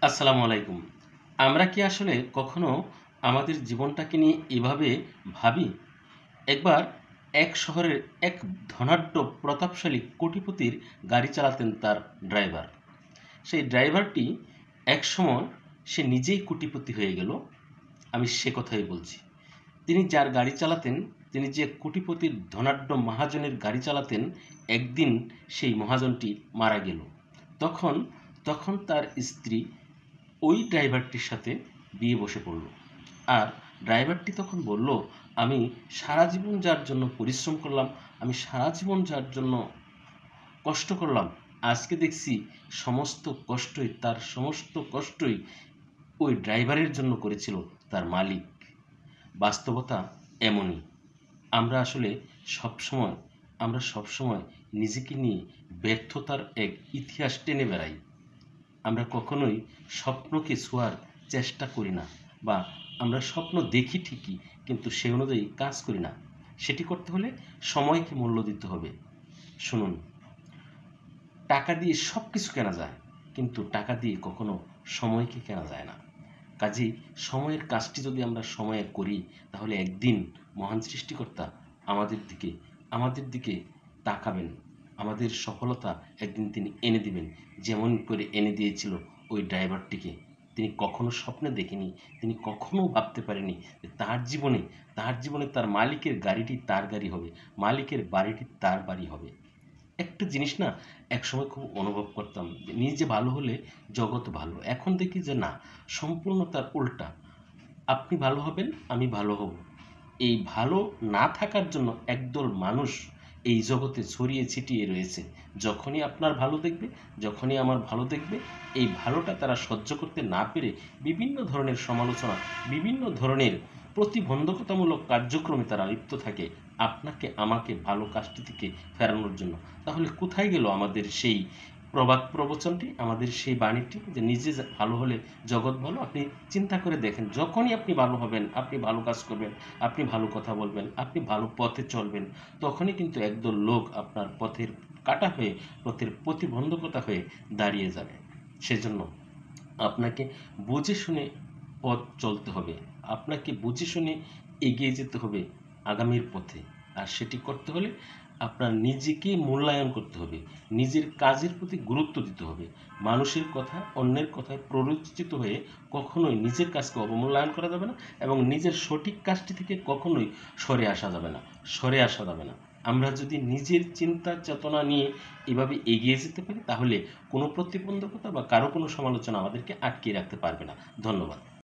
আসসালামু আলাইকুম। আমরা কি আসলে কখনো আমাদের জীবনটাকে নিয়ে এভাবে ভাবি? একবার এক শহরের এক ধনাঢ্য প্রতাপশালী কোটিপতির গাড়ি চালাতেন তার ড্রাইভার। সেই ড্রাইভারটি একসময় সে নিজেই কোটিপতি হয়ে গেল। আমি সে কথাই বলছি। তিনি যার গাড়ি চালাতেন, তিনি যে কোটিপতির ধনাঢ্য মহাজনের গাড়ি চালাতেন, একদিন সেই মহাজনটি মারা গেল। তখন তখন তার স্ত্রী ওই ড্রাইভারটির সাথে বিয়ে বসে পড়ল। আর ড্রাইভারটি তখন বলল, আমি সারা জীবন যার জন্য পরিশ্রম করলাম, আমি সারা জীবন যার জন্য কষ্ট করলাম, আজকে দেখছি সমস্ত কষ্টই ওই ড্রাইভারের জন্য করেছিল তার মালিক। বাস্তবতা এমনই। আমরা আসলে সবসময় আমরা সবসময় নিজেকে নিয়ে ব্যর্থতার এক ইতিহাস টেনে বেড়াই। আমরা কখনোই স্বপ্নকে ছোঁয়ার চেষ্টা করি না, বা আমরা স্বপ্ন দেখি ঠিকই, কিন্তু সে অনুযায়ী কাজ করি না। সেটি করতে হলে সময়কে মূল্য দিতে হবে। শুনুন, টাকা দিয়ে সব কিছু কেনা যায়, কিন্তু টাকা দিয়ে কখনো সময়কে কেনা যায় না। কাজেই সময়ের কাজটি যদি আমরা সময়ে করি, তাহলে একদিন মহান সৃষ্টিকর্তা আমাদের দিকে তাকাবেন। আমাদের সফলতা একদিন তিনি এনে দিবেন, যেমন করে এনে দিয়েছিল ওই ড্রাইভারটিকে। তিনি কখনো স্বপ্নে দেখেনি, তিনি কখনো ভাবতে পারেনি যে তার জীবনে তার মালিকের গাড়িটি তার গাড়ি হবে, মালিকের বাড়িটি তার বাড়ি হবে। একটা জিনিস না, একসময় খুব অনুভব করতাম যে নিজে ভালো হলে জগৎ ভালো। এখন দেখি যে না, সম্পূর্ণ তার উল্টা। আপনি ভালো হবেন, আমি ভালো হব। এই ভালো না থাকার জন্য একদল মানুষ এই জগতে ছড়িয়ে ছিটিয়ে রয়েছে। যখনই আপনার ভালো দেখবে, যখনই আমার ভালো দেখবে, এই ভালোটা তারা সহ্য করতে না পেরে বিভিন্ন ধরনের সমালোচনা, বিভিন্ন ধরনের প্রতিবন্ধকতামূলক কার্যক্রমে তারা লিপ্ত থাকে আপনাকে আমাকে ভালো কাজটি থেকে ফেরানোর জন্য। তাহলে কোথায় গেল আমাদের সেই প্রবাদ প্রবচনটি, আমাদের সেই বাণীটি যে নিজে ভালো হলে জগৎ ভালো? আপনি চিন্তা করে দেখেন, যখনই আপনি ভালো হবেন, আপনি ভালো কাজ করবেন, আপনি ভালো কথা বলবেন, আপনি ভালো পথে চলবেন, তখনই কিন্তু একদল লোক আপনার পথের কাঁটা হয়ে, পথের প্রতিবন্ধকতা হয়ে দাঁড়িয়ে যাবে। সেজন্য আপনাকে বুঝে শুনে পথ চলতে হবে। আপনাকে বুঝে শুনে এগিয়ে যেতে হবে আগামীর পথে। আর সেটি করতে হলে আপনার নিজেকে মূল্যায়ন করতে হবে। নিজের কাজের প্রতি গুরুত্ব দিতে হবে। মানুষের কথা, অন্যের কথায় প্ররোচিত হয়ে কখনোই নিজের কাজকে অবমূল্যায়ন করা যাবে না, এবং নিজের সঠিক কাজটি থেকে কখনোই সরে আসা যাবে না। আমরা যদি নিজের চিন্তা চেতনা নিয়ে এভাবে এগিয়ে যেতে পারি, তাহলে কোনো প্রতিবন্ধকতা বা কারো কোনো সমালোচনা আমাদেরকে আটকিয়ে রাখতে পারবে না। ধন্যবাদ।